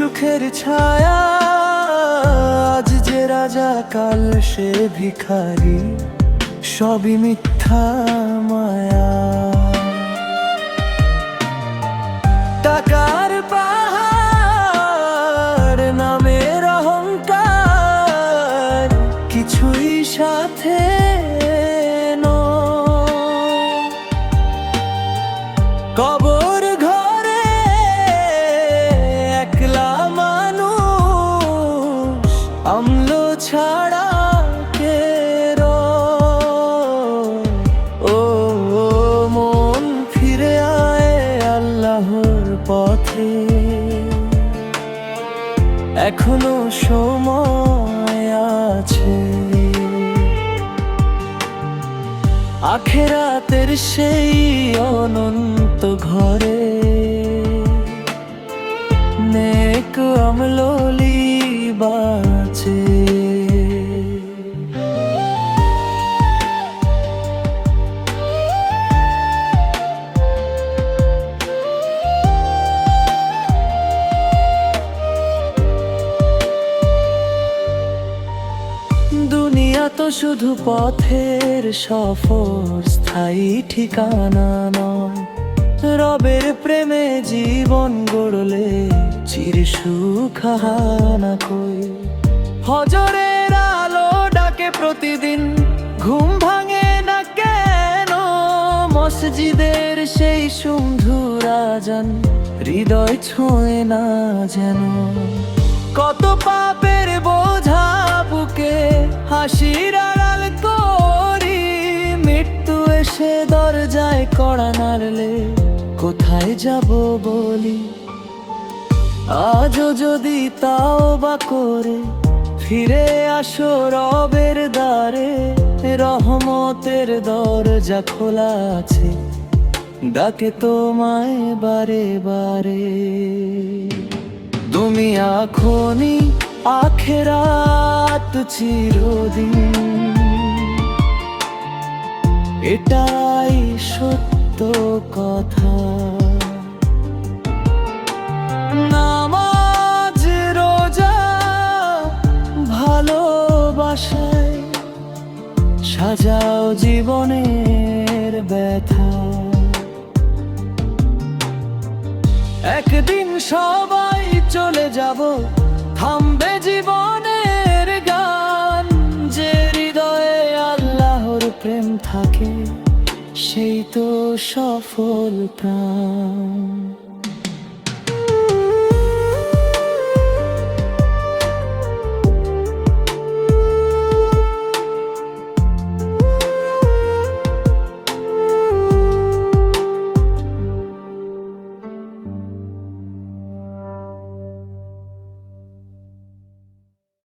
সুখের ছায়া, আজ যে রাজা কাল সে ভিখারি, সবই মিথ্যা মায়া। টাকার পাহাড় নামের অহংকার, কিছুই সাথে নয়। কবর ঘরে একলা মানুষ, অম্ল ছাড়া কে রয়? ও মন ফিরে আয় আল্লাহর পথে, এখনো সময় আছে। আখেরাতের সেই অনন্ত ঘরে নেক আমলি বাঁচে। দুনিয়া তো শুধু পথের সফর, স্থায়ী ঠিকানা নয়। রবের প্রেমে জীবন গড়লে চির সুখ হানা কই। ফজরের আলো ডাকে প্রতিদিন, ঘুম ভাঙে না কেন? মসজিদের সেই সুমধুর আজান হৃদয় ছোঁয় না যেন? কত পাপের বোঝা বুকে হাসির আড়াল করি, মৃত্যু এসে দরজায় কড়া নাড়লে কোথায় যাব বলি? আজও যদি তাওবা করে ফিরে আসো রবের দ্বারে, রহমতের দরজা খোলা আছে, ডাকে তোমায় বারে বারে। তুমি আখনি আখেরাত চিরদিন, এটাই সত্য কথা। নামাজ রোজা ভালোবাসায় সাজাও জীবনের ব্যথা। একদিন সবাই চলে যাব, থামবে জীবনের গান। যে হৃদয়ে আল্লাহর প্রেম থাকে, সেই তো সফল প্রাণ।